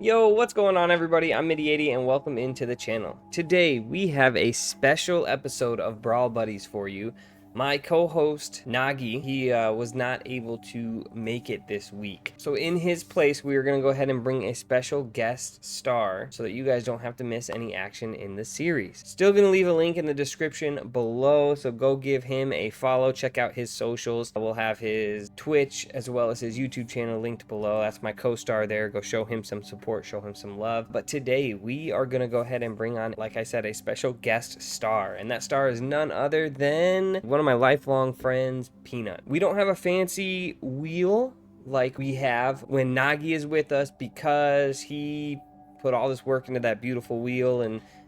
Yo, what's going on everybody? I'm Midi80 and welcome into the channel. Today we have a special episode of Brawl Buddies for you. My co-host Nagi, he was not able to make it this week. So in his place, we are going to go ahead and bring a special guest star so that you guys don't have to miss any action in the series. Still going to leave a link in the description below, so go give him a follow. Check out his socials. We'll have his Twitch as well as his YouTube channel linked below. That's my co-star there. Go show him some support, show him some love. But today we are going to go ahead and bring on, like I said, a special guest star. And that star is none other than one of my lifelong friends, Peanut. We don't have a fancy wheel like we have when Nagi is with us because he put all this work into that beautiful wheel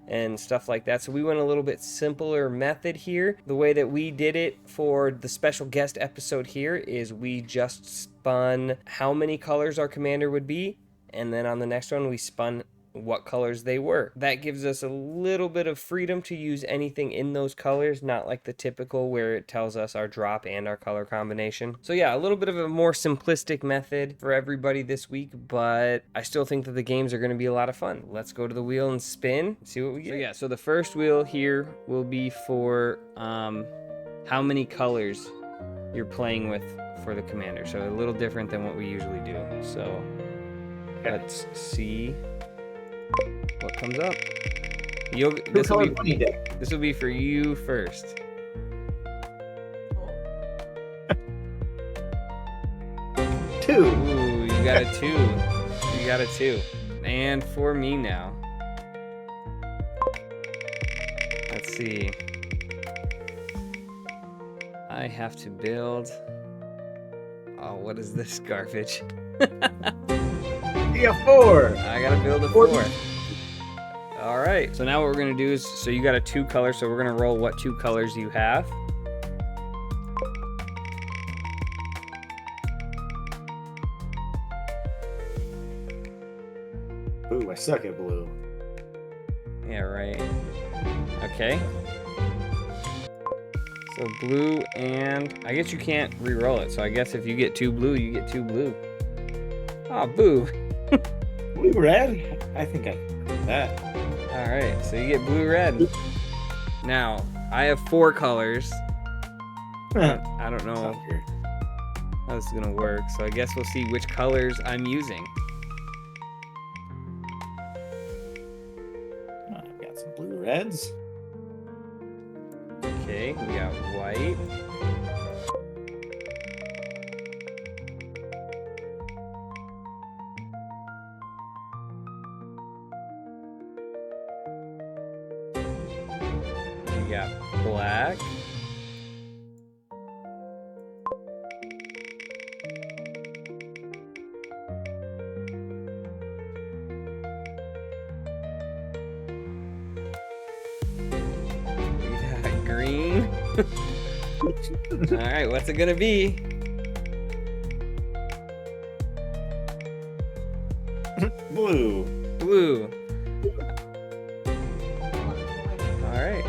and stuff like that. So we went a little bit simpler method here. The way that we did it for the special guest episode here is we just spun how many colors our commander would be, and then on the next one we spun what colors they were. That gives us a little bit of freedom to use anything in those colors, not like the typical where it tells us our drop and our color combination. So yeah, a little bit of a more simplistic method for everybody this week, but I still think that the games are going to be a lot of fun. Let's go to the wheel and spin, see what we get. So yeah, so the first wheel here will be for how many colors you're playing with for the commander. So a little different than what we usually do. So let's see what comes up. This will be for you first. Two. Ooh, you got a two. You got a two. And for me now. Let's see. I have to build. Oh, what is this garbage? You got four. I gotta build a four. All right, so now what we're gonna do is, so you got a two color, so we're gonna roll what two colors you have. Ooh, I suck at blue. Yeah, right. Okay. So blue, and I guess you can't re-roll it, so I guess if you get two blue, you get two blue. Oh, boo. Blue red? I think I can do that. All right, so you get blue red. Now, I have four colors. I don't know how this is gonna work, so I guess we'll see which colors I'm using. I've got some blue reds. Okay, we got white. We got black. We got green. All right, what's it gonna be? Blue. Blue. All right.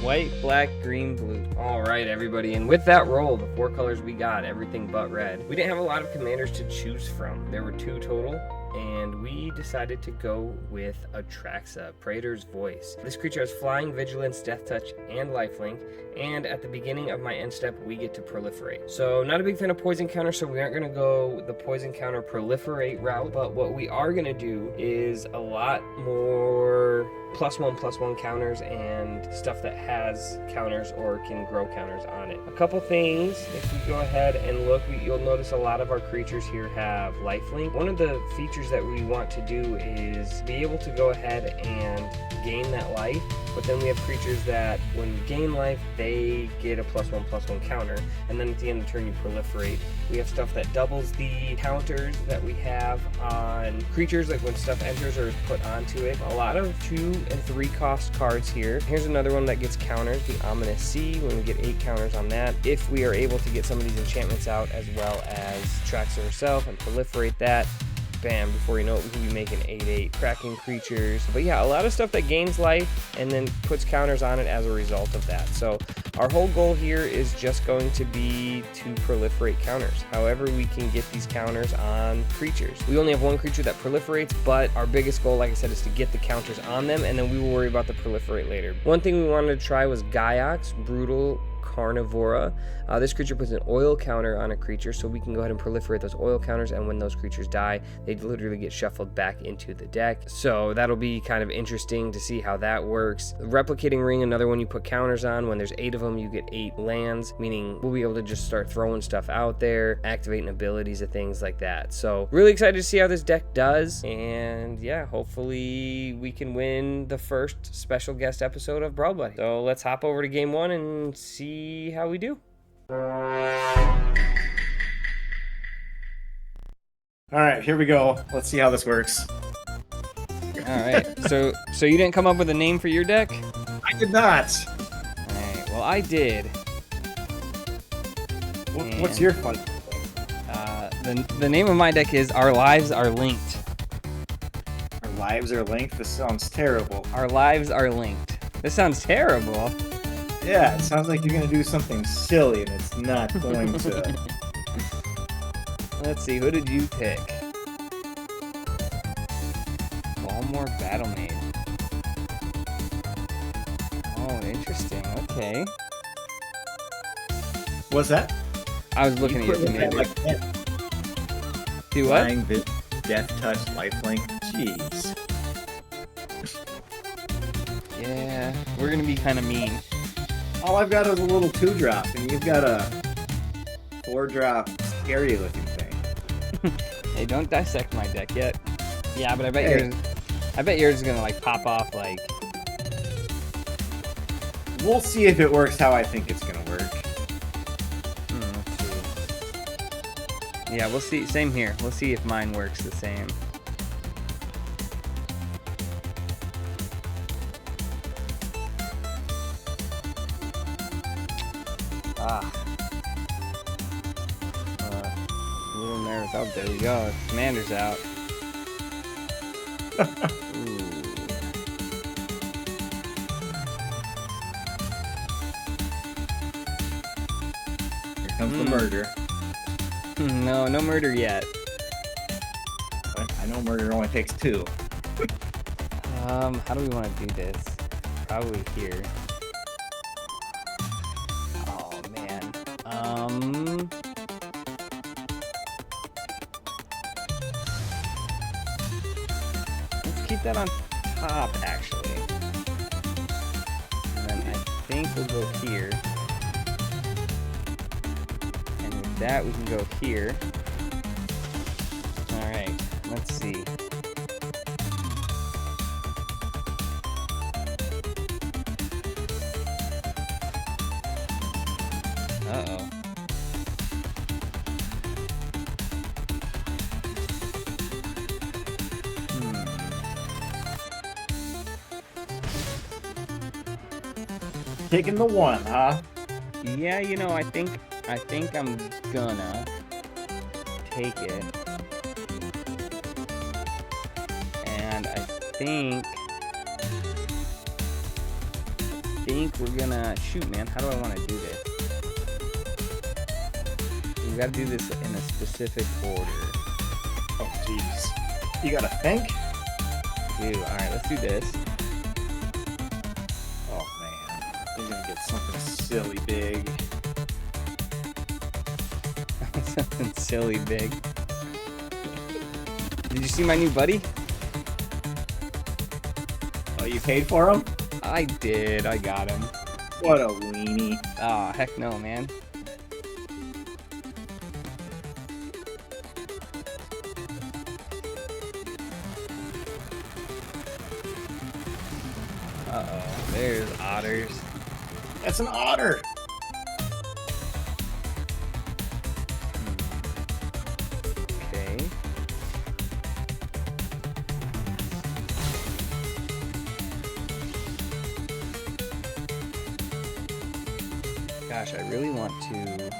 White, black, green, blue. All right, everybody. And with that roll, the four colors we got, everything but red. We didn't have a lot of commanders to choose from. There were two total, and we decided to go with Atraxa, Praetor's Voice. This creature has Flying, Vigilance, Death Touch, and Lifelink, and at the beginning of my end step, we get to Proliferate. So not a big fan of Poison Counter, so we aren't going to go the Poison Counter Proliferate route, but what we are going to do is a lot more +1/+1 counters and stuff that has counters or can grow counters on it. A couple things, if we go ahead and look, you'll notice a lot of our creatures here have lifelink. One of the features that we want to do is be able to go ahead and gain that life, but then we have creatures that when you gain life, they get a +1/+1 counter, and then at the end of the turn you proliferate. We have stuff that doubles the counters that we have on creatures, like when stuff enters or is put onto it. A lot of 2 and 3 cost cards here. Here's another one that gets counters, the Ominous Sea, when we get 8 counters on that. If we are able to get some of these enchantments out, as well as Traxa herself and proliferate that, bam, before you know it, we can be making 8/8, cracking creatures. But yeah, a lot of stuff that gains life and then puts counters on it as a result of that. So our whole goal here is just going to be to proliferate counters. However we can get these counters on creatures. We only have one creature that proliferates, but our biggest goal, like I said, is to get the counters on them, and then we will worry about the proliferate later. One thing we wanted to try was Gaiax, Brutal Carnivora. This creature puts an oil counter on a creature, so we can go ahead and proliferate those oil counters, and when those creatures die, they literally get shuffled back into the deck. So that'll be kind of interesting to see how that works. Replicating Ring, another one you put counters on. When there's 8 of them, you get 8 lands, meaning we'll be able to just start throwing stuff out there, activating abilities and things like that. So really excited to see how this deck does, and yeah, hopefully we can win the first special guest episode of Brawl Buddies. So let's hop over to game 1 and see how we do. All right, here we go. Let's see how this works. All right. So you didn't come up with a name for your deck? I did not. All right. Well, I did. What's your fun? The name of my deck is Our Lives Are Linked. Our lives are linked. This sounds terrible. Our Lives Are Linked. This sounds terrible. Yeah, it sounds like you're gonna do something silly, and it's not going to. Let's see. Who did you pick? Balmore Battlemaid. Oh, interesting. Okay. What's that? I was looking at your commander. Like that. Do what? Flying, Death Touch, Lifelink. Jeez. Yeah, we're gonna be kind of mean. All I've got is a little 2-drop, and you've got a 4-drop scary looking thing. Hey, don't dissect my deck yet. Yeah, but I bet Hey. yours is gonna like pop off like. We'll see if it works how I think it's gonna work. Let's see. Yeah, we'll see. Same here. We'll see if mine works the same. A little nervous. Oh, there we go. Commander's out. Ooh. Here comes the murder. No murder yet. But I know murder only takes 2. How do we want to do this? Probably here. Oh man. Let's keep that on top actually. And then I think we'll go here. And with that we can go here. Alright, let's see. Uh-oh. Taking the 1, huh? Yeah, you know, I think I'm gonna take it. And I think we're gonna shoot, man. How do I want to do this? We gotta do this in a specific order. Oh, jeez. You gotta think? Dude, alright, let's do this. Oh, man. You're gonna get something silly big. Something silly big. Did you see my new buddy? Oh, you paid for him? I did. I got him. What a weenie. Oh, heck no, man. Uh-oh. There's otters. That's an otter. Okay. Gosh, I really want to...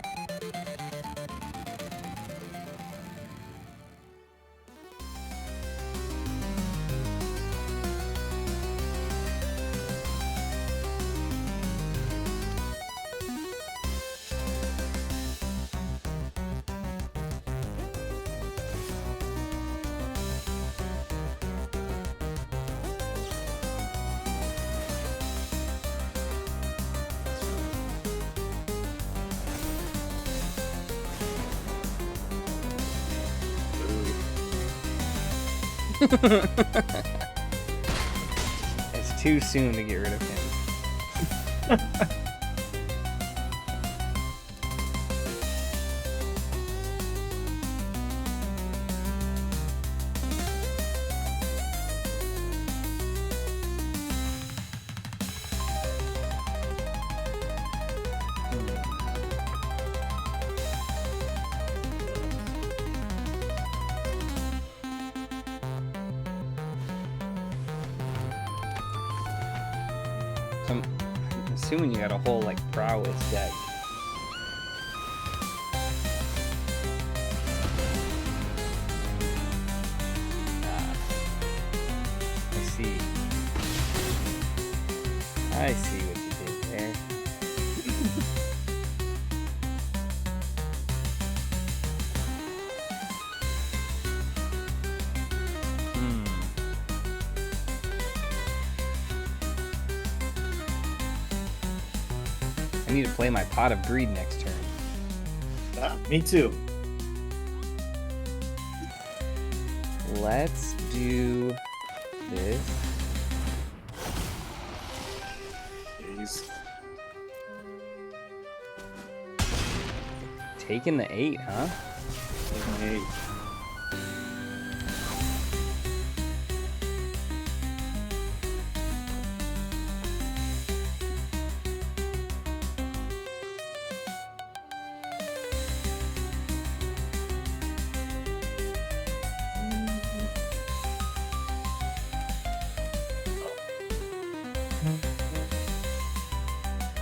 It's too soon to get rid of him. So I'm assuming you got a whole like prowess deck. I see. I see what you did there. I need to play my Pot of Greed next turn. Me too. Let's do this. Jeez. Taking the 8, huh? Hey.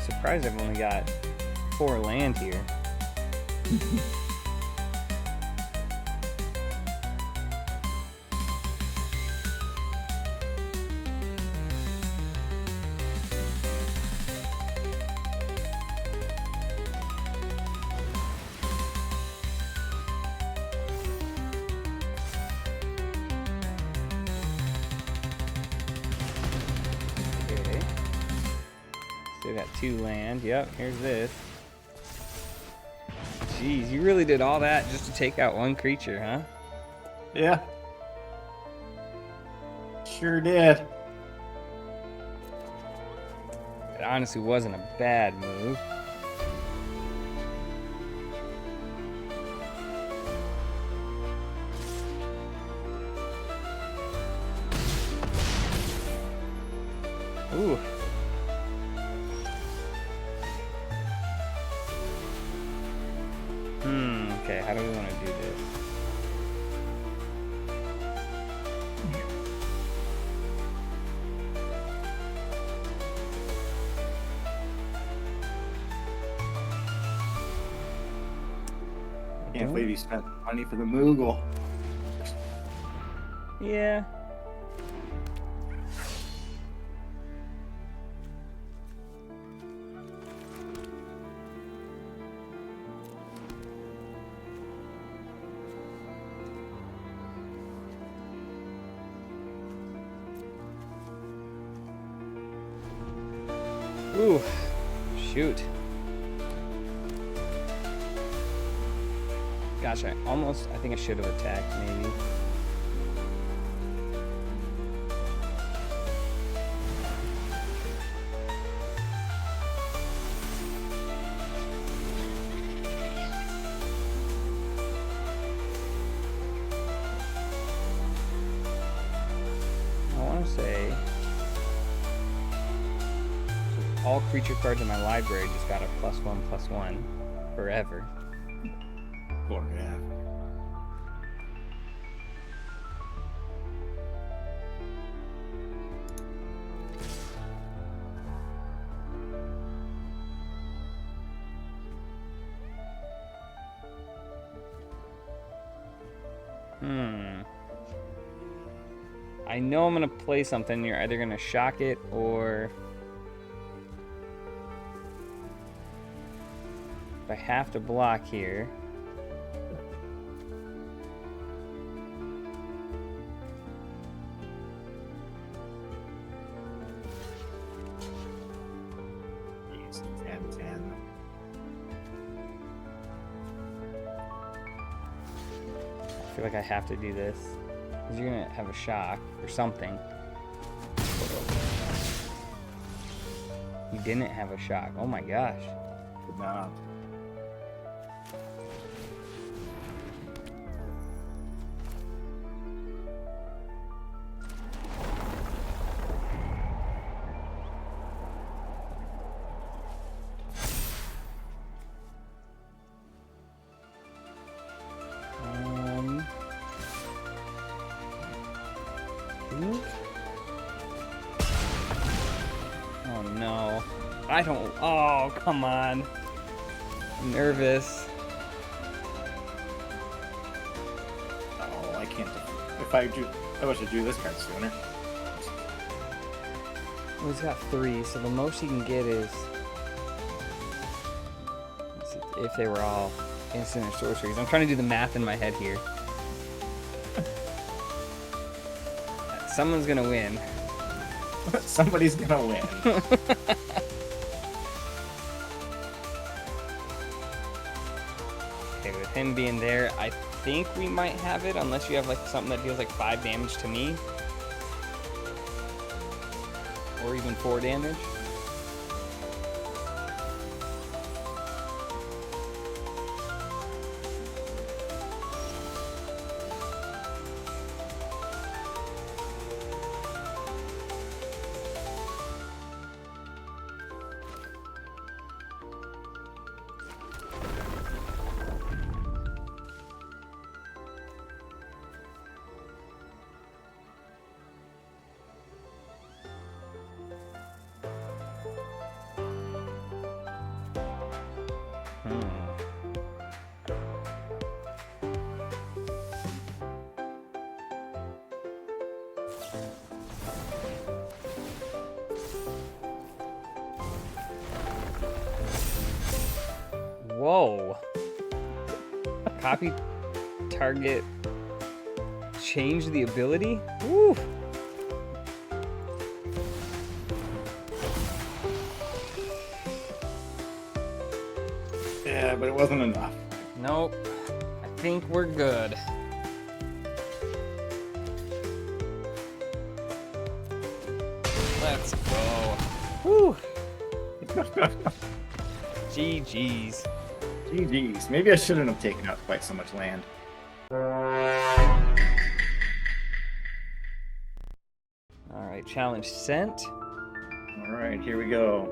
Surprised I've only got 4 land here. Okay. Still got 2 land. Yep, here's this. Jeez, you really did all that just to take out 1 creature, huh? Yeah. Sure did. It honestly wasn't a bad move. Ooh. Okay, how do we want to do this? Can't believe you spent money for the Moogle. Yeah. Ooh, shoot. Gosh, I think I should have attacked, maybe. I want to say all creature cards in my library just got a +1/+1 forever. Forever. I know I'm gonna play something. You're either gonna shock it or if I have to block here. I feel like I have to do this. Because you're gonna have a shock or something. You didn't have a shock. Oh my gosh. Did not. Oh no. I don't. Oh, come on. I'm nervous. Oh, I can't. If I do, I wish I drew this card sooner. Well, he's got 3, so the most he can get is. If they were all instant or sorceries. I'm trying to do the math in my head here. Someone's gonna win. Somebody's gonna win. Okay, with him being there, I think we might have it, unless you have like something that deals like 5 damage to me. Or even 4 damage. Whoa. Copy target. Change the ability? Woo. Yeah, but it wasn't enough. Nope. I think we're good. Let's go. Woo. GG's. GG's. Maybe I shouldn't have taken out quite so much land. Alright, challenge sent. Alright, here we go.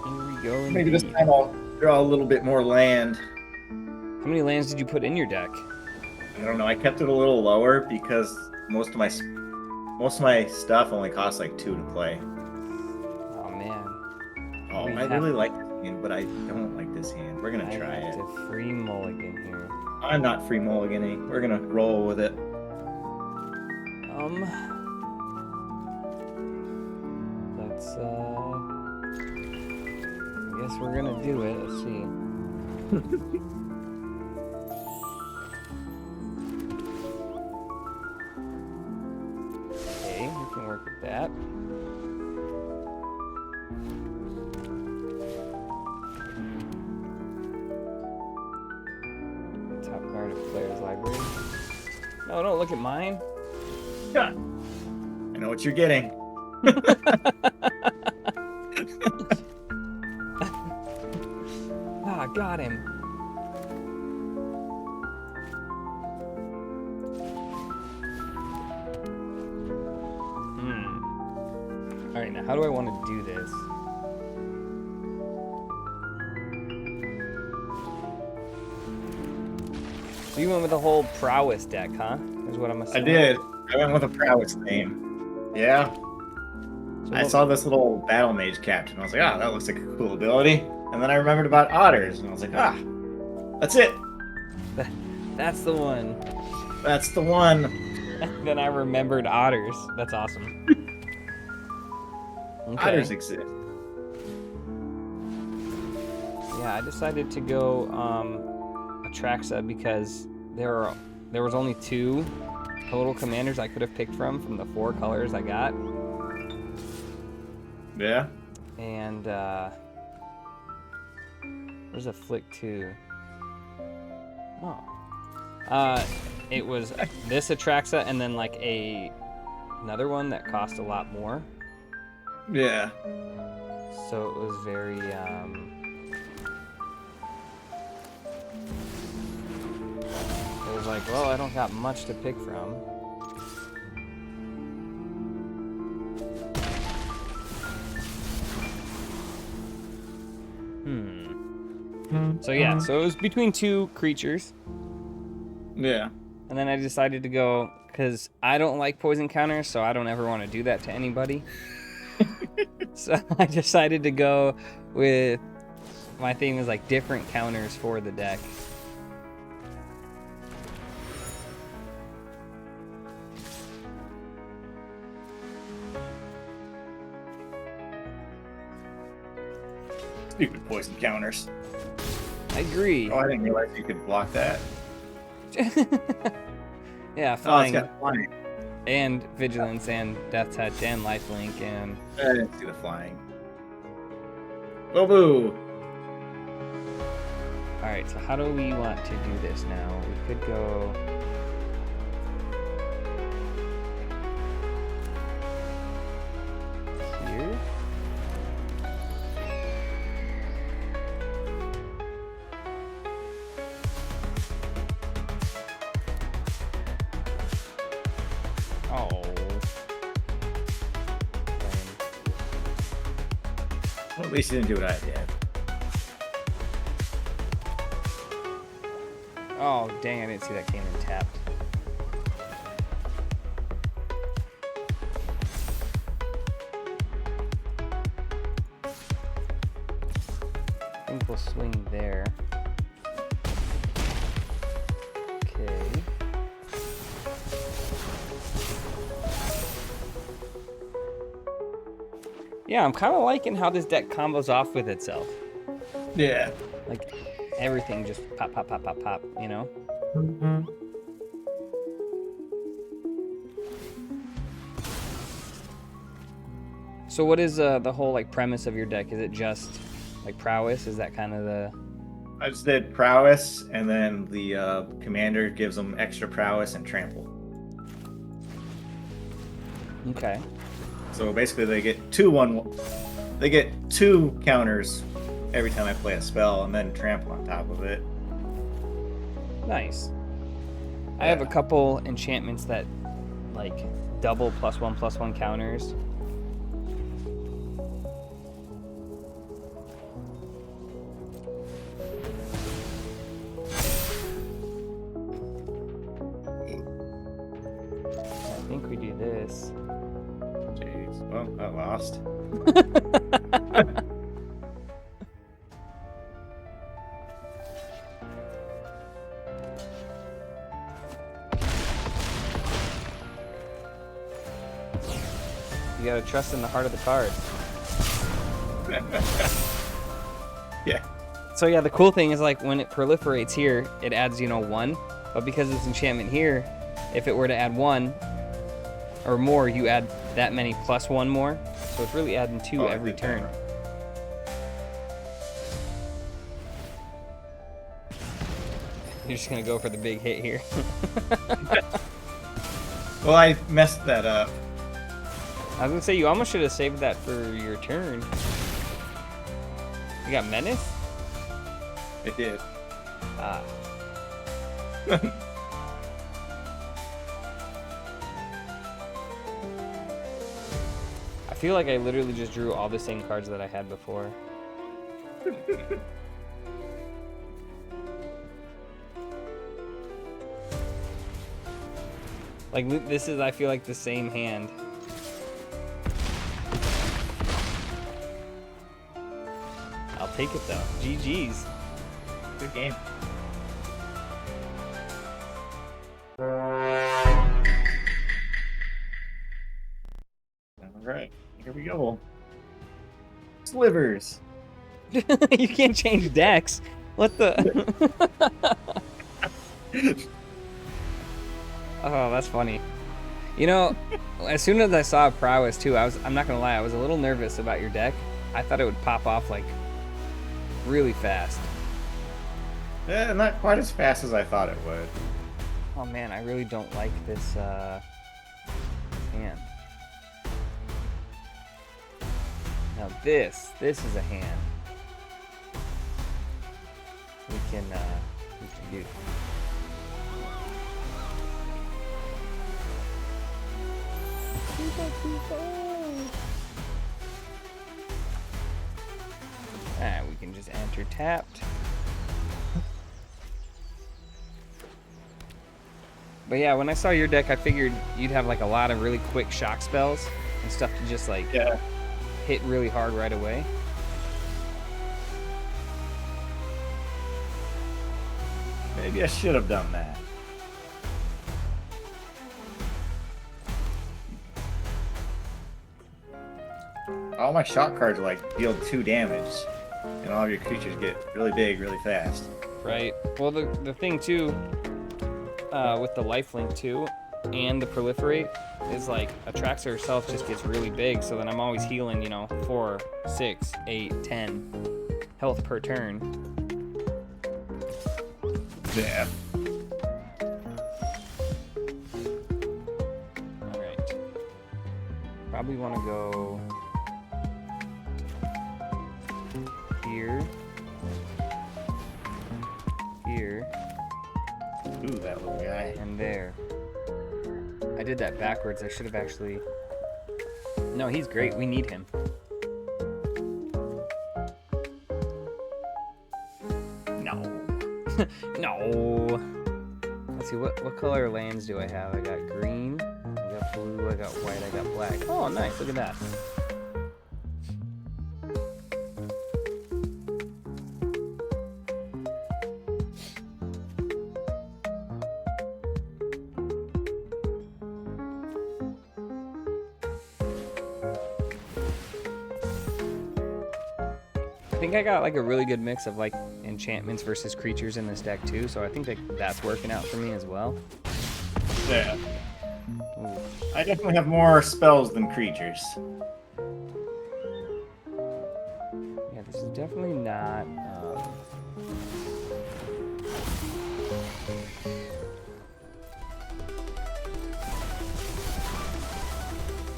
Here we go. Maybe this indeed. time I'll draw a little bit more land. How many lands did you put in your deck? I don't know. I kept it a little lower because most of my stuff only costs like 2 to play. Oh man. Oh, We I have- really like this hand, but I don't like this hand. We're gonna try I have it. to free mulligan here. I'm not free mulliganing. We're gonna roll with it. Let's I guess we're gonna do it. Let's see. Okay, we can work with that. Top card of player's library. No, don't look at mine. Yeah. I know what you're getting. Ah, got him. Alright, now how do I want to do this? So you went with the whole prowess deck, huh? Is what I'm I assuming. did. I went with a prowess theme. Yeah. So I what- saw this little battle mage captain. I was like, ah, that looks like a cool ability. And then I remembered about otters, and I was like, ah, that's it. That's the one. That's the one. Then I remembered otters. That's awesome. Okay. Otters exist. Yeah, I decided to go Atraxa because there was only 2 total commanders I could have picked from the 4 colors I got. Yeah. And where's a flick 2? Oh. It was this Atraxa and then like another one that cost a lot more. Yeah. So it was very it was like, well, I don't got much to pick from. So yeah, so it was between two creatures. Yeah. And then I decided to go, because I don't like poison counters, so I don't ever want to do that to anybody. So I decided to go with, my theme is like different counters for the deck. Stupid poison counters. I agree. Oh, I didn't realize you could block that. Yeah, Oh, flying. it's got flying. And vigilance and death touch and lifelink and I didn't see the flying. Oh, boo! Alright, so how do we want to do this now? We could go here. Oh. Well, at least you didn't do what I did. Oh, dang, I didn't see that came in tapped. I think we'll swing there. Okay. Yeah, I'm kind of liking how this deck combos off with itself. Yeah. Like, everything just pop, pop, pop, pop, pop, you know? So what is the whole, like, premise of your deck? Is it just, like, prowess? Is that kind of the... I just did prowess, and then the commander gives them extra prowess and trample. Okay. So basically, they get they get 2 counters every time I play a spell, and then trample on top of it. Nice. I have a couple enchantments that, like, double +1/+1 counters. I think we do this. Jeez. Well, I lost. You gotta trust in the heart of the card. Yeah. So yeah, the cool thing is, like, when it proliferates here, it adds, 1. But because it's enchantment here, if it were to add 1 or more, you add that many +1 more. So it's really adding 2 every turn. You're just gonna go for the big hit here. Well, I messed that up. I was gonna say, you almost should have saved that for your turn. You got Menace? I did. Ah. I feel like I literally just drew all the same cards that I had before. Like, this is, I feel like, the same hand. I'll take it, though. GG's. Good game. Alright, here we go. Slivers. You can't change decks. What the? Oh, that's funny. As soon as I saw prowess too, I'm not gonna lie, I was a little nervous about your deck. I thought it would pop off like really fast. Not quite as fast as I thought it would. Oh man, I really don't like this hand. Now this is a hand. We can do. We can just enter tapped. But yeah, when I saw your deck, I figured you'd have like a lot of really quick shock spells and stuff to just like hit really hard right away. Maybe I should have done that. All my shock cards like deal 2 damage, and all of your creatures get really big really fast. Right. Well, the thing too, with the lifelink too, and the proliferate, is like Atraxa herself just gets really big. So then I'm always healing, you know, 4, 6, 8, 10 health per turn. Yeah. All right. Probably want to go here. Here. Ooh, that little guy. And there. I did that backwards. I should have actually... No, he's great. We need him. No. No. Let's see, what color lands do I have? I got green, I got blue, I got white, I got black. Oh, nice. Look at that. I think I got like a really good mix of like enchantments versus creatures in this deck too, so I think that's working out for me as well. Yeah. Ooh. I definitely have more spells than creatures. Yeah, this is definitely not.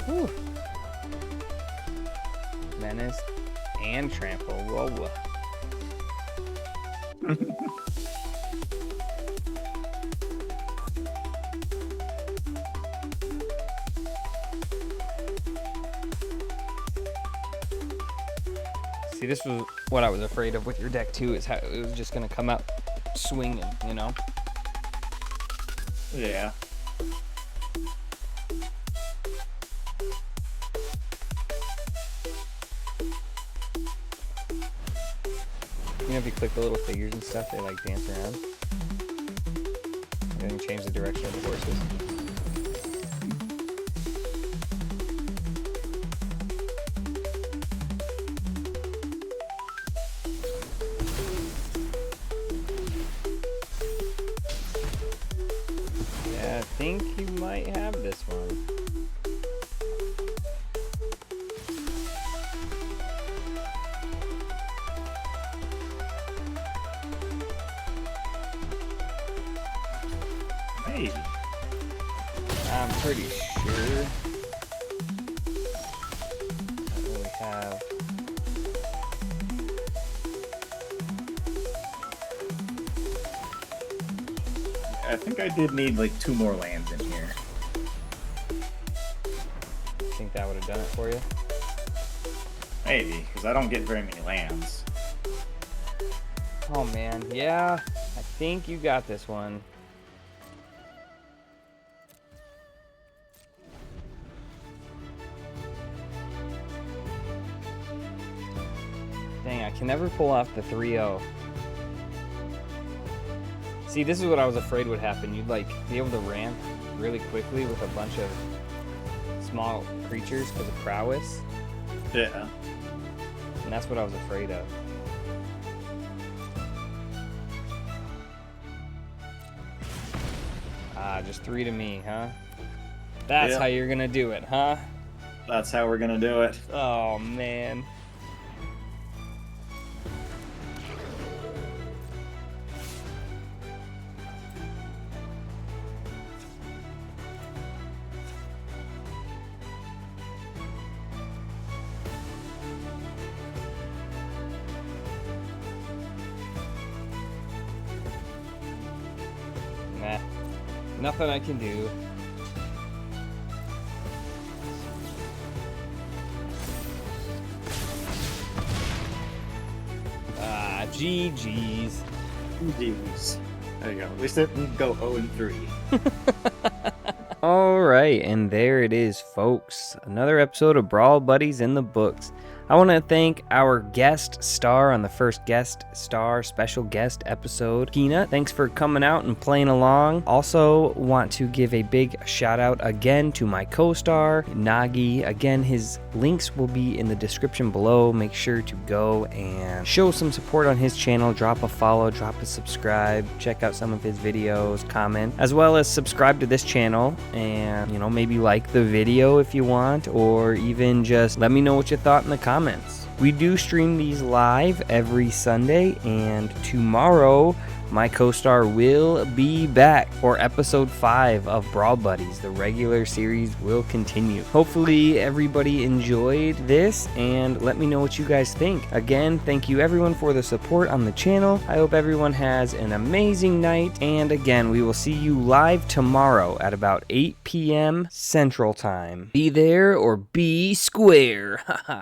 Whew. Menace and trample. Whoa. See, this was what I was afraid of with your deck too, is how it was just gonna come out swinging, you know? Yeah. You know, if you click the little figures and stuff, they like dance around. And then you change the direction of the horses. Yeah, I think you might have this one. Maybe. I'm pretty sure we have. I think I did need like 2 more lands in here. I think that would have done it for you. Maybe, because I don't get very many lands. Oh man, yeah, I think you got this one. Dang, I can never pull off the 3-0. See, this is what I was afraid would happen. You'd like be able to ramp really quickly with a bunch of small creatures because of prowess. Yeah. And that's what I was afraid of. Ah, just 3 to me, huh? That's how you're gonna do it, huh? That's how we're gonna do it. Oh, man. Nothing I can do. Ah, GG's. Jeez. There you go. At least it didn't go 0-3. All right, and there it is, folks. Another episode of Brawl Buddies in the books. I want to thank our guest star on the first guest star special guest episode, Peanut. Thanks for coming out and playing along. Also want to give a big shout out again to my co-star, Nagi. Again, his links will be in the description below. Make sure to go and show some support on his channel. Drop a follow, drop a subscribe, check out some of his videos, comment, as well as subscribe to this channel and, maybe like the video if you want, or even just let me know what you thought in the comments. We do stream these live every Sunday, and tomorrow my co-star will be back for episode 5 of Brawl Buddies. The regular series will continue. Hopefully everybody enjoyed this, and let me know what you guys think. Again, thank you everyone for the support on the channel. I hope everyone has an amazing night, and again, we will see you live tomorrow at about 8 p.m. Central Time. Be there or be square. Haha.